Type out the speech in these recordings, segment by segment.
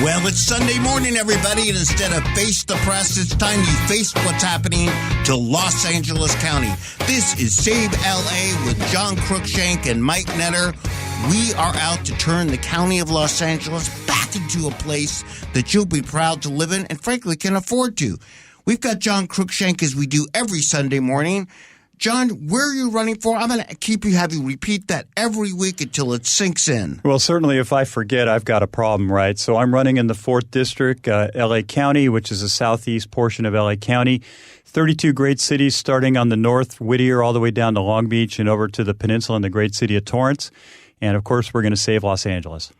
Well, it's Sunday morning, everybody, and instead of face the press, it's time you face what's happening to Los Angeles County. This is Save LA with John Cruikshank and Mike Netter. We are out to turn the county of Los Angeles back into a place that you'll be proud to live in and, frankly, can afford to. We've got John Cruikshank, as we do every Sunday morning. John, where are you running for? I'm going to have you repeat that every week until it sinks in. Well, certainly if I forget, I've got a problem, right? So I'm running in the 4th District, LA County, which is the southeast portion of LA County. 32 great cities starting on the north, Whittier, all the way down to Long Beach and over to the peninsula and the great city of Torrance. And, of course, we're going to save Los Angeles.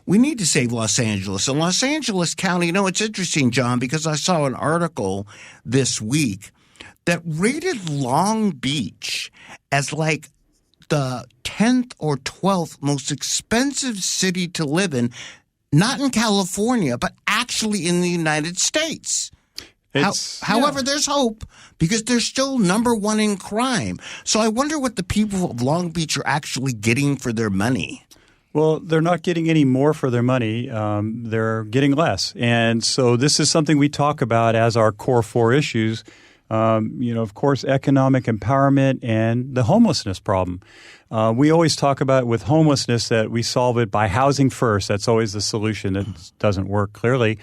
We need to save Los Angeles. And Los Angeles County, it's interesting, John, because I saw an article this week that rated Long Beach as like the 10th or 12th most expensive city to live in, not in California, but actually in the United States. However, there's hope because they're still number one in crime. So I wonder what the people of Long Beach are actually getting for their money. Well, they're not getting any more for their money. They're getting less. And so this is something we talk about as our core 4 issues. Of course, economic empowerment and the homelessness problem. We always talk about with homelessness that we solve it by housing first. That's always the solution. That doesn't work clearly.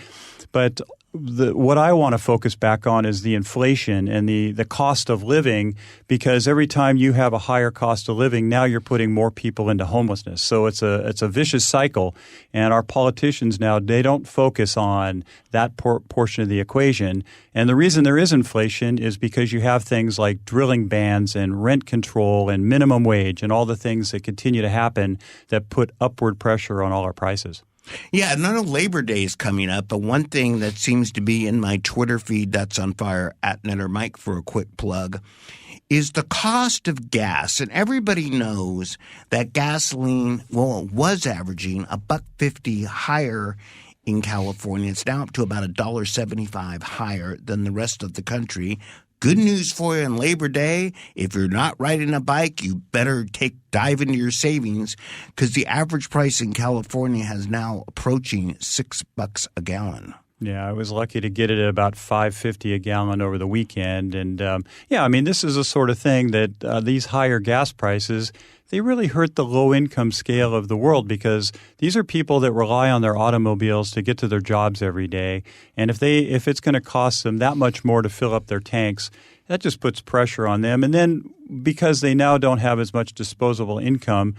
But what I want to focus back on is the inflation and the cost of living, because every time you have a higher cost of living, now you're putting more people into homelessness. So it's a vicious cycle. And our politicians now, they don't focus on that portion of the equation. And the reason there is inflation is because you have things like drilling bans and rent control and minimum wage and all the things that continue to happen that put upward pressure on all our prices. Yeah, and I know Labor Day is coming up, but one thing that seems to be in my Twitter feed that's on fire, @NetterMike for a quick plug, is the cost of gas. And everybody knows that gasoline, it was averaging $1.50 higher in California. It's now up to about $1.75 higher than the rest of the country. Good news for you on Labor Day. If you're not riding a bike, you better dive into your savings because the average price in California has now approaching $6 a gallon. Yeah, I was lucky to get it at about $5.50 a gallon over the weekend. And, this is the sort of thing that these higher gas prices, they really hurt the low-income scale of the world because these are people that rely on their automobiles to get to their jobs every day. And if it's going to cost them that much more to fill up their tanks, that just puts pressure on them. And then because they now don't have as much disposable income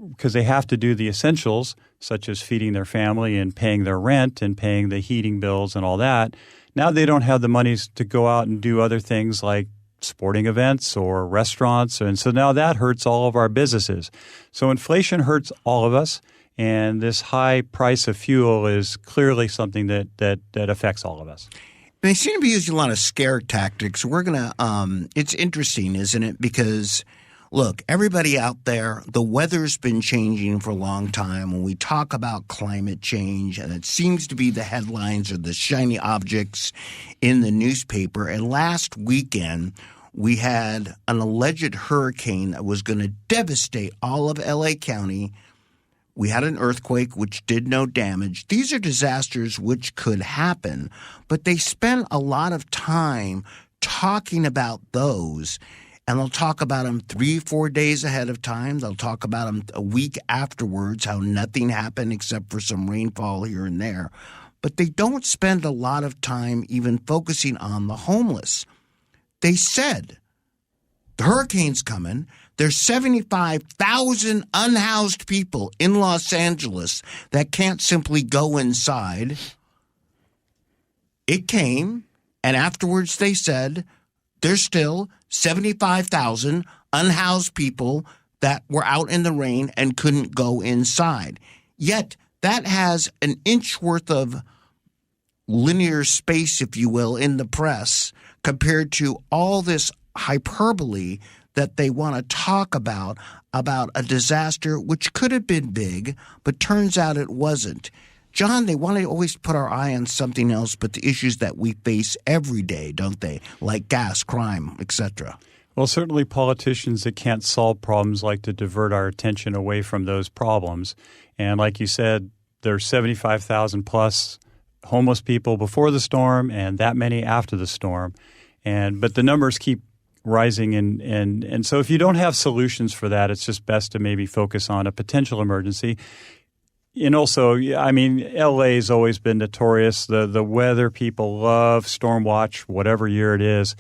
because they have to do the essentials, such as feeding their family and paying their rent and paying the heating bills and all that, now they don't have the monies to go out and do other things like sporting events or restaurants. And so now that hurts all of our businesses. So inflation hurts all of us. And this high price of fuel is clearly something that affects all of us. And they seem to be using a lot of scare tactics. We're going to it's interesting, isn't it? Because, look, everybody out there, the weather's been changing for a long time. When we talk about climate change, and it seems to be the headlines or the shiny objects in the newspaper. And last weekend, we had an alleged hurricane that was going to devastate all of LA County. We had an earthquake, which did no damage. These are disasters which could happen, but they spent a lot of time talking about those, and they'll talk about them 3-4 days ahead of time. They'll talk about them a week afterwards, how nothing happened except for some rainfall here and there. But they don't spend a lot of time even focusing on the homeless. They said the hurricane's coming. There's 75,000 unhoused people in Los Angeles that can't simply go inside. It came, and afterwards they said there's still 75,000 unhoused people that were out in the rain and couldn't go inside. Yet that has an inch worth of linear space, if you will, in the press compared to all this hyperbole that they want to talk about a disaster which could have been big, but turns out it wasn't. John, they want to always put our eye on something else but the issues that we face every day, don't they? Like gas, crime, etc. Well, certainly politicians that can't solve problems like to divert our attention away from those problems. And like you said, there's 75,000 plus homeless people before the storm and that many after the storm. But the numbers keep rising. And so if you don't have solutions for that, it's just best to maybe focus on a potential emergency. And also, I mean, LA has always been notorious. The weather people love, storm watch, whatever year it is.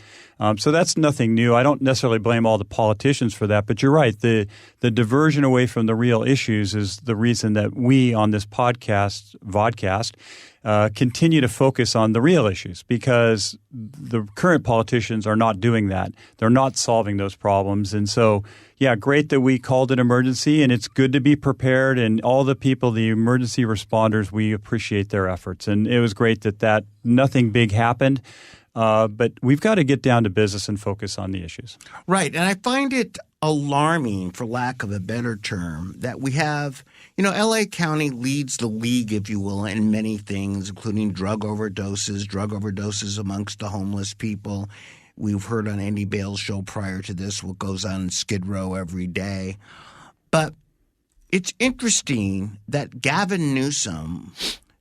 So that's nothing new. I don't necessarily blame all the politicians for that, but you're right. The diversion away from the real issues is the reason that we on this podcast, Vodcast, continue to focus on the real issues, because the current politicians are not doing that. They're not solving those problems. And so, yeah, great that we called it emergency, and it's good to be prepared. And all the people, the emergency responders, we appreciate their efforts. And it was great that nothing big happened. But we've got to get down to business and focus on the issues. Right. And I find it alarming, for lack of a better term, that we have, L.A. County leads the league, if you will, in many things, including drug overdoses amongst the homeless people. We've heard on Andy Bale's show prior to this what goes on in Skid Row every day. But it's interesting that Gavin Newsom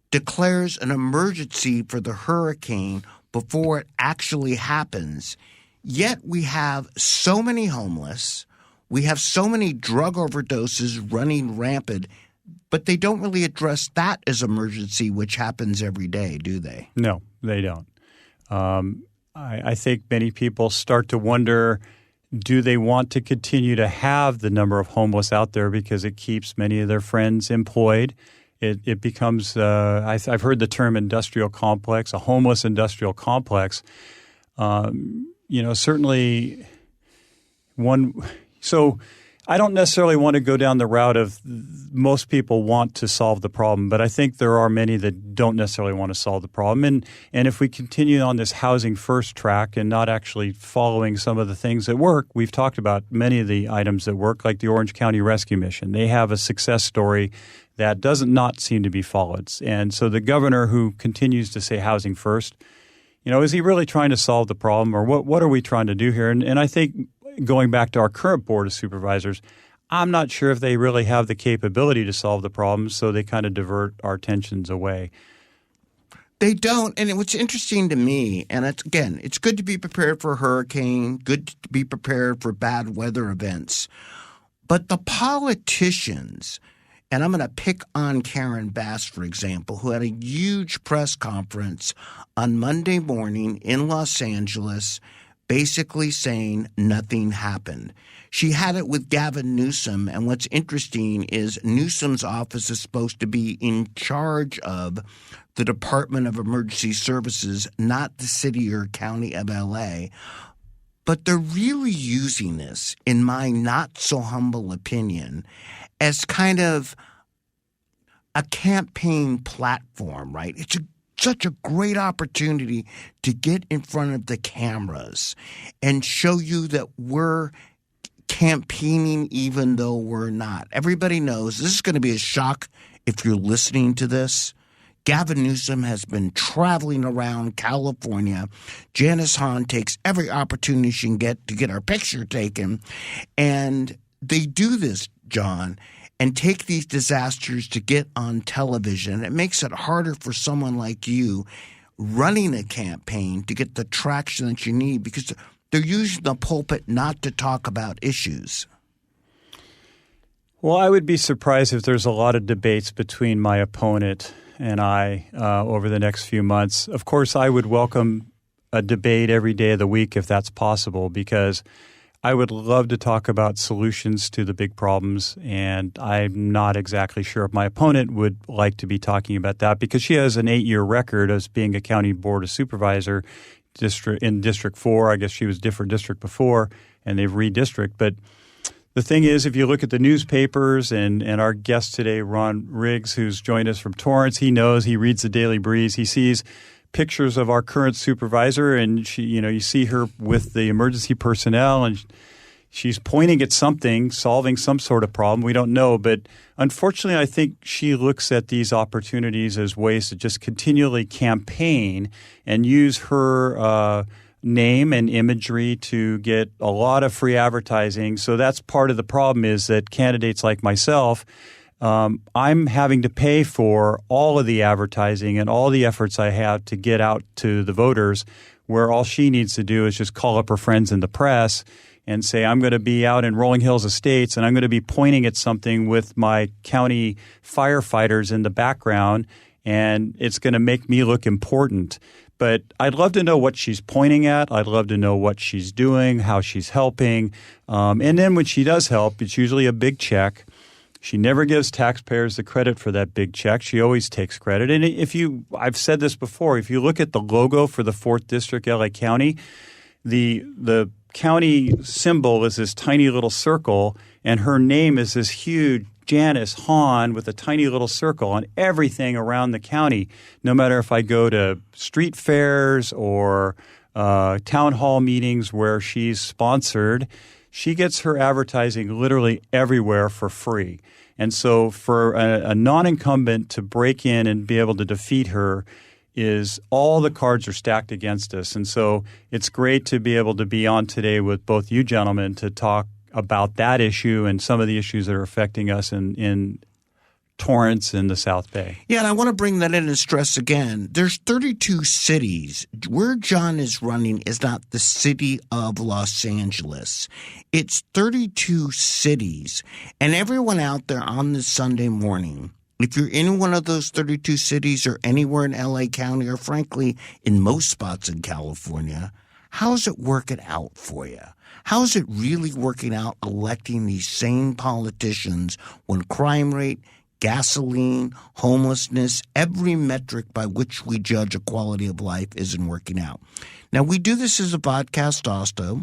declares an emergency for the hurricane before it actually happens. Yet we have so many homeless, we have so many drug overdoses running rampant, but they don't really address that as emergency, which happens every day, do they? No, they don't. I think many people start to wonder, do they want to continue to have the number of homeless out there because it keeps many of their friends employed? It becomes, I've heard the term industrial complex, a homeless industrial complex. Certainly so I don't necessarily want to go down the route of most people want to solve the problem, but I think there are many that don't necessarily want to solve the problem. And if we continue on this housing first track and not actually following some of the things that work, we've talked about many of the items that work, like the Orange County Rescue Mission. They have a success story that does not seem to be followed. And so the governor, who continues to say housing first, is he really trying to solve the problem, or what are we trying to do here? And I think going back to our current board of supervisors, I'm not sure if they really have the capability to solve the problem, so they kind of divert our attentions away. They don't. And what's interesting to me, and it's good to be prepared for a hurricane, good to be prepared for bad weather events. But the politicians, and I'm going to pick on Karen Bass, for example, who had a huge press conference on Monday morning in Los Angeles, basically saying nothing happened. She had it with Gavin Newsom, and what's interesting is Newsom's office is supposed to be in charge of the Department of Emergency Services, not the city or county of L.A., but they're really using this, in my not-so-humble opinion, as kind of a campaign platform, right? It's such a great opportunity to get in front of the cameras and show you that we're campaigning even though we're not. Everybody knows this is going to be a shock if you're listening to this. Gavin Newsom has been traveling around California. Janice Hahn takes every opportunity she can get to get our picture taken. And they do this, John, and take these disasters to get on television. It makes it harder for someone like you running a campaign to get the traction that you need, because they're using the pulpit not to talk about issues. Well, I would be surprised if there's a lot of debates between my opponent and I over the next few months. Of course, I would welcome a debate every day of the week if that's possible, because I would love to talk about solutions to the big problems, and I'm not exactly sure if my opponent would like to be talking about that, because she has an 8-year record as being a county board of supervisor in District 4. I guess she was different district before, and they've redistricted. But the thing is, if you look at the newspapers, and our guest today, Ron Riggs, who's joined us from Torrance, he reads the Daily Breeze, he sees pictures of our current supervisor, and she, you see her with the emergency personnel, and she's pointing at something, solving some sort of problem. We don't know, but unfortunately, I think she looks at these opportunities as ways to just continually campaign and use her name and imagery to get a lot of free advertising. So that's part of the problem, is that candidates like myself I'm having to pay for all of the advertising and all the efforts I have to get out to the voters, where all she needs to do is just call up her friends in the press and say, I'm going to be out in Rolling Hills Estates and I'm going to be pointing at something with my county firefighters in the background, and it's going to make me look important. But I'd love to know what she's pointing at. I'd love to know what she's doing, how she's helping. And then when she does help, it's usually a big check. She never gives taxpayers the credit for that big check. She always takes credit. And I've said this before, if you look at the logo for the 4th District, LA County, the county symbol is this tiny little circle, and her name is this huge Janice Hahn with a tiny little circle on everything around the county. No matter if I go to street fairs or town hall meetings where she's sponsored, she gets her advertising literally everywhere for free. And so for a non-incumbent to break in and be able to defeat her is all the cards are stacked against us. And so it's great to be able to be on today with both you gentlemen to talk about that issue and some of the issues that are affecting us in Torrance and the South Bay. Yeah, and I want to bring that in and stress again. There's 32 cities. Where John is running is not the city of Los Angeles. It's 32 cities. And everyone out there on this Sunday morning, if you're in one of those 32 cities or anywhere in LA County or frankly in most spots in California, how's it working out for you? How's it really working out electing these same politicians when crime rate, gasoline, homelessness, every metric by which we judge a quality of life isn't working out? Now, we do this as a podcast also.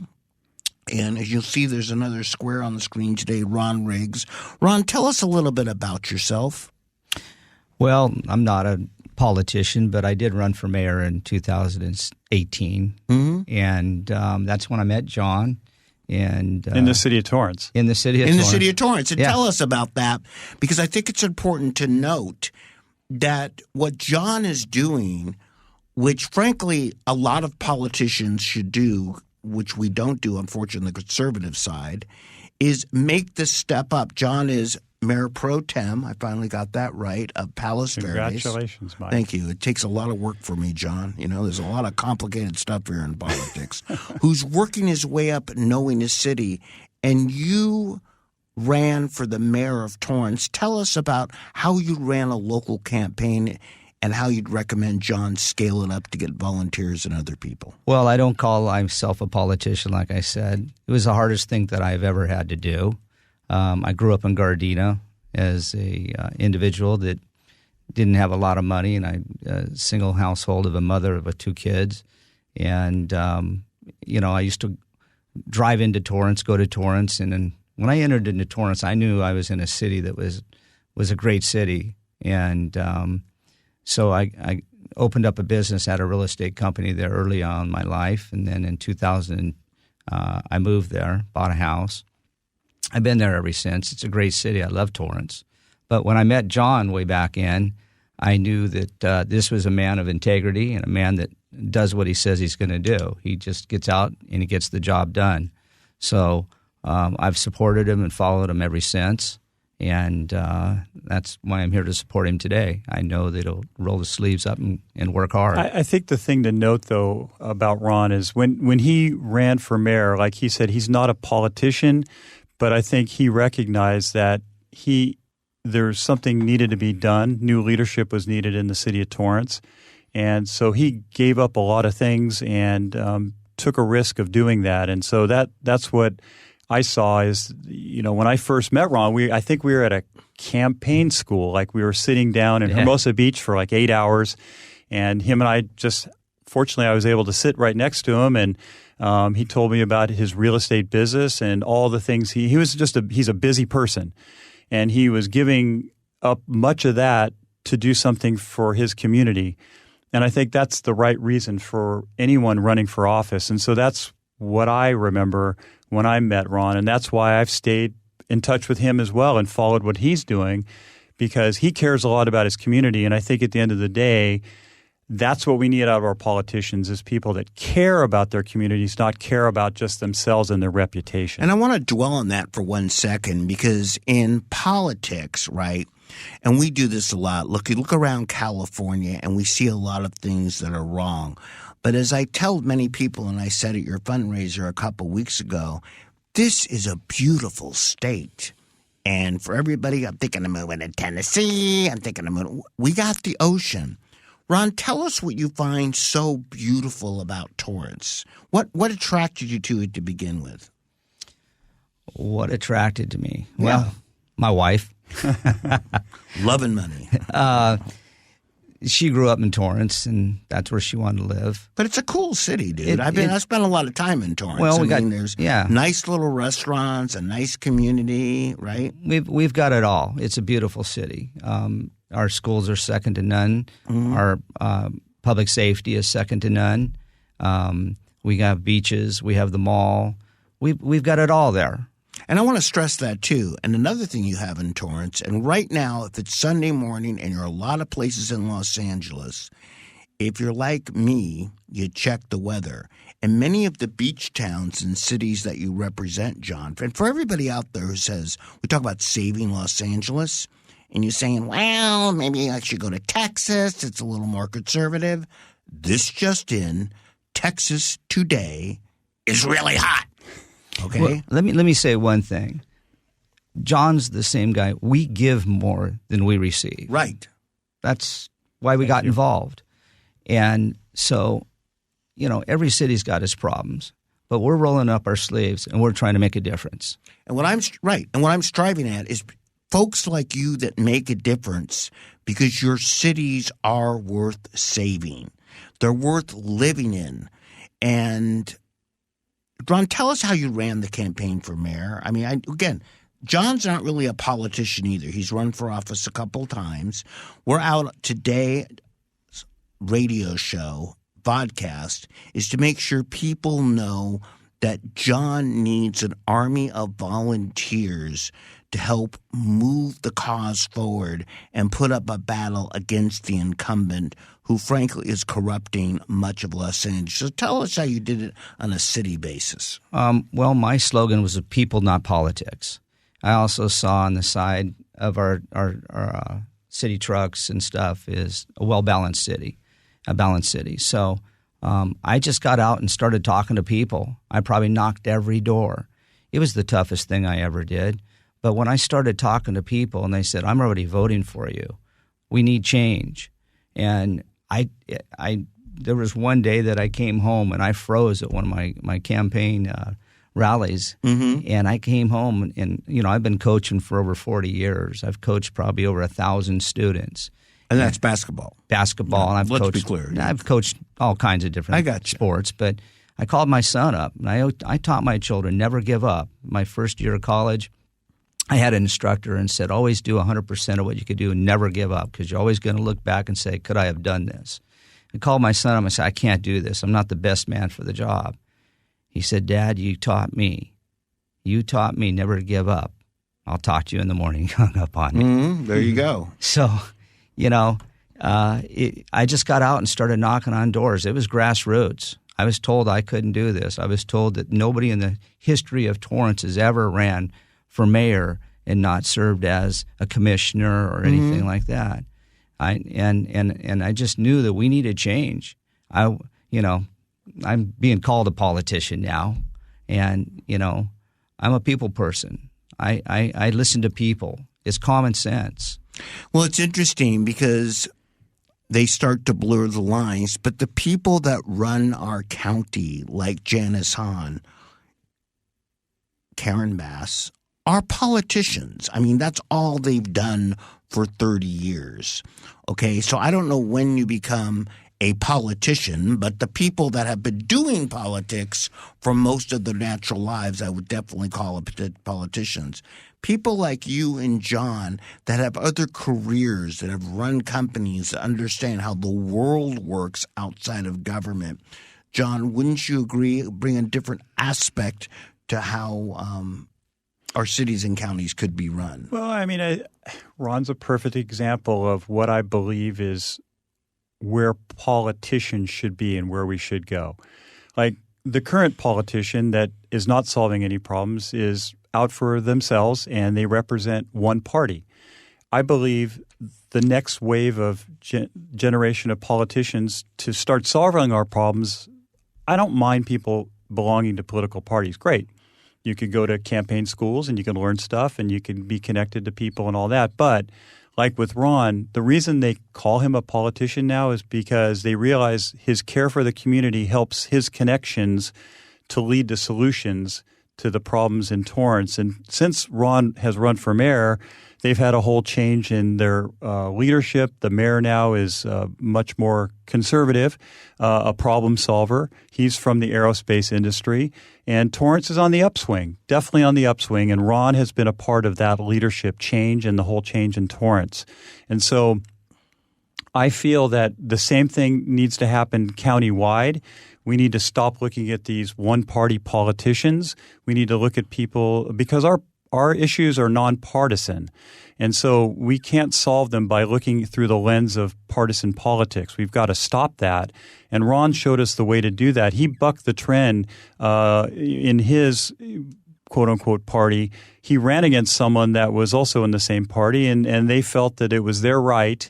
And as you'll see, there's another square on the screen today, Ron Riggs. Ron, tell us a little bit about yourself. Well, I'm not a politician, but I did run for mayor in 2018. Mm-hmm. And that's when I met John. And in the city of Torrance. In the city of Torrance. And tell us about that, because I think it's important to note that what John is doing, which frankly a lot of politicians should do, which we don't do, unfortunately, on the conservative side, is make the step up. John is Mayor Pro Tem, I finally got that right, of Palos Verdes. Congratulations, Mike. Thank you. It takes a lot of work for me, John. You know, there's a lot of complicated stuff here in politics. Who's working his way up knowing his city. And you ran for the mayor of Torrance. Tell us about how you ran a local campaign and how you'd recommend John scale it up to get volunteers and other people. Well, I don't call myself a politician, like I said. It was the hardest thing that I've ever had to do. I grew up in Gardena as a individual that didn't have a lot of money, and I a single household of a mother with 2 kids. And, I used to drive into Torrance, go to Torrance. And then when I entered into Torrance, I knew I was in a city that was a great city. And so I opened up a business at a real estate company there early on in my life. And then in 2000, I moved there, bought a house. I've been there ever since. It's a great city. I love Torrance. But when I met John way back in, I knew that this was a man of integrity and a man that does what he says he's going to do. He just gets out and he gets the job done. So I've supported him and followed him ever since. And that's why I'm here to support him today. I know that he'll roll his sleeves up and work hard. I think the thing to note, though, about Ron is when he ran for mayor, like he said, he's not a politician, but I think he recognized that there's something needed to be done. New leadership was needed in the city of Torrance. And so he gave up a lot of things and took a risk of doing that. And so that's what I saw is, when I first met Ron, I think we were at a campaign school. Like we were sitting down in Hermosa Beach for like 8 hours. And him and I fortunately, I was able to sit right next to him, and he told me about his real estate business and all the things. He's a busy person, and he was giving up much of that to do something for his community. And I think that's the right reason for anyone running for office. And so that's what I remember when I met Ron, and that's why I've stayed in touch with him as well and followed what he's doing, because he cares a lot about his community. And I think at the end of the day, that's what we need out of our politicians is people that care about their communities, not care about just themselves and their reputation. And I want to dwell on that for 1 second because in politics, right, and we do this a lot. Look around California and we see a lot of things that are wrong. But as I tell many people, and I said at your fundraiser a couple weeks ago, this is a beautiful state. And for everybody, I'm thinking of moving to Tennessee. I'm thinking of moving. We got the ocean. Ron, tell us what you find so beautiful about Torrance. What attracted you to it to begin with? What attracted to me? Yeah. Well, my wife. Loving money. She grew up in Torrance, and that's where she wanted to live. But it's a cool city, dude. I spent a lot of time in Torrance. Well, there's nice little restaurants, a nice community, right? We've got it all. It's a beautiful city. Our schools are second to none. Mm-hmm. Our public safety is second to none. We have beaches. We have the mall. We've got it all there. And I want to stress that too. And another thing you have in Torrance, and right now, if it's Sunday morning and you're a lot of places in Los Angeles, if you're like me, you check the weather. And many of the beach towns and cities that you represent, John, and for everybody out there who says, we talk about saving Los Angeles, and you're saying, well, maybe I should go to Texas. It's a little more conservative. This just in, Texas today is really hot. Okay. Well, let me say one thing. John's the same guy. We give more than we receive. Right. That's why we got involved. And so, every city's got its problems, but we're rolling up our sleeves and we're trying to make a difference. And what I'm striving at is folks like you that make a difference because your cities are worth saving. They're worth living in. And Ron, tell us how you ran the campaign for mayor. I mean, again, John's not really a politician either. He's run for office a couple times. We're out today, radio show, Vodcast, is to make sure people know that John needs an army of volunteers to help move the cause forward and put up a battle against the incumbent who, frankly, is corrupting much of Los Angeles. So tell us how you did it on a city basis. Well, my slogan was people, not politics. I also saw on the side of our city trucks and stuff is a well-balanced city, a balanced city. So I just got out and started talking to people. I probably knocked every door. It was the toughest thing I ever did. But when I started talking to people and they said, I'm already voting for you, we need change. And there was one day that I came home and I froze at one of my campaign rallies. Mm-hmm. And I came home and, I've been coaching for over 40 years. I've coached probably over 1,000 students. And that's basketball. Basketball. Yeah, and let's be clear. I've coached all kinds of different sports. But I called my son up and I taught my children never give up. My first year of college, I had an instructor and said, always do 100% of what you could do and never give up because you're always going to look back and say, could I have done this? I called my son up and said, I can't do this. I'm not the best man for the job. He said, Dad, you taught me. You taught me never to give up. I'll talk to you in the morning. He hung up on me. Mm-hmm. There you go. So, I just got out and started knocking on doors. It was grassroots. I was told I couldn't do this. I was told that nobody in the history of Torrance has ever ran for mayor and not served as a commissioner or anything like that. And I just knew that we needed change. I'm being called a politician now, and I'm a people person. I listen to people. It's common sense. Well, it's interesting because they start to blur the lines, but the people that run our county, like Janice Hahn, Karen Bass, are politicians. I mean, that's all they've done for 30 years. Okay, so I don't know when you become a politician, but the people that have been doing politics for most of their natural lives, I would definitely call it politicians. People like you and John that have other careers, that have run companies, that understand how the world works outside of government. John, wouldn't you agree, bring a different aspect to how our cities and counties could be run? Well, I mean, Ron's a perfect example of what I believe is where politicians should be and where we should go. Like the current politician that is not solving any problems is out for themselves, and they represent one party. I believe the next wave of generation of politicians to start solving our problems, I don't mind people belonging to political parties. Great. You could go to campaign schools and you can learn stuff and you can be connected to people and all that. But like with Ron, the reason they call him a politician now is because they realize his care for the community helps his connections to lead to solutions to the problems in Torrance. And since Ron has run for mayor, they've had a whole change in their leadership. The mayor now is much more conservative, a problem solver. He's from the aerospace industry. And Torrance is on the upswing, definitely on the upswing. And Ron has been a part of that leadership change and the whole change in Torrance. And so I feel that the same thing needs to happen countywide. We need to stop looking at these one-party politicians. We need to look at people because our issues are nonpartisan. And so we can't solve them by looking through the lens of partisan politics. We've got to stop that. And Ron showed us the way to do that. He bucked the trend in his quote-unquote party. He ran against someone that was also in the same party, and they felt that it was their right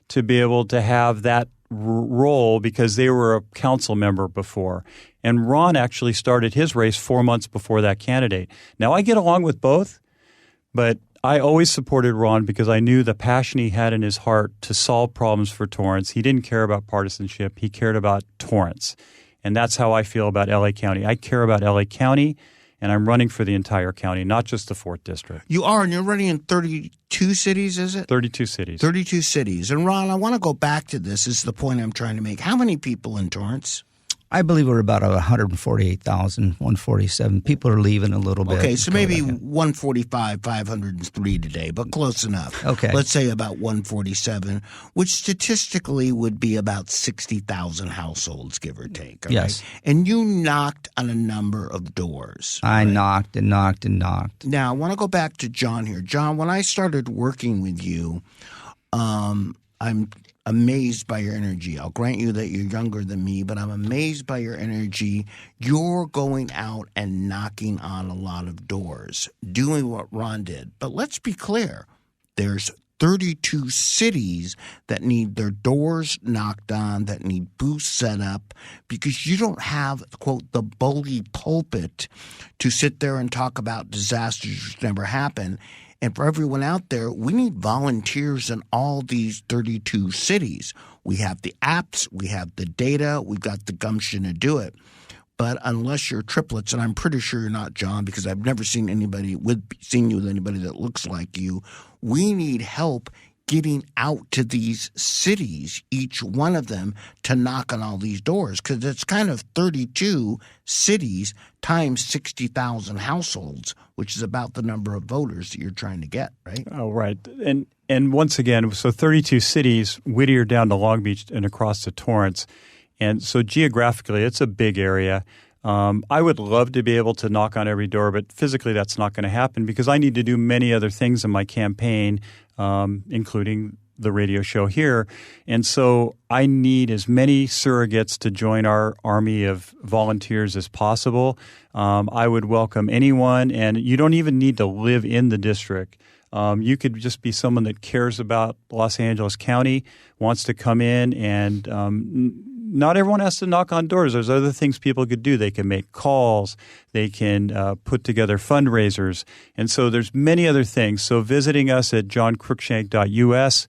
to be able to have that role because they were a council member before. And Ron actually started his race 4 months before that candidate. Now, I get along with both, but I always supported Ron because I knew the passion he had in his heart to solve problems for Torrance. He didn't care about partisanship. He cared about Torrance. And that's how I feel about L.A. County. I care about L.A. County, and I'm running for the entire county, not just the 4th District. You are, and you're running in 32 cities, is it? 32 cities. 32 cities. And Ron, I want to go back to this. This is the point I'm trying to make. How many people in Torrance? I believe we're about 148,000, 147. People are leaving a little bit. Okay, so maybe 145, 503 today, but close enough. Okay. Let's say about 147, which statistically would be about 60,000 households, give or take. Yes. Right? And you knocked on a number of doors. I knocked and knocked and knocked. Now, I want to go back to John here. John, when I started working with you, I'm amazed by your energy. I'll grant you that you're younger than me, but I'm amazed by your energy. You're going out and knocking on a lot of doors, doing what Ron did. But let's be clear. There's 32 cities that need their doors knocked on, that need booths set up, because you don't have, quote, the bully pulpit to sit there and talk about disasters which never happen. And for everyone out there, we need volunteers in all these 32 cities. We have the apps, we have the data, we've got the gumption to do it. But unless you're triplets, and I'm pretty sure you're not, John, because I've never seen you with anybody that looks like you, we need help getting out to these cities, each one of them, to knock on all these doors, because it's kind of 32 cities times 60,000 households, which is about the number of voters that you're trying to get, right? Oh, right. And once again, so 32 cities, Whittier down to Long Beach and across to Torrance. And so geographically, it's a big area. I would love to be able to knock on every door, but physically that's not going to happen because I need to do many other things in my campaign, including the radio show here. And so I need as many surrogates to join our army of volunteers as possible. I would welcome anyone, and you don't even need to live in the district. You could just be someone that cares about Los Angeles County, wants to come in, and not everyone has to knock on doors. There's other things people could do. They can make calls. They can put together fundraisers. And so there's many other things. So visiting us at johncruikshank.us,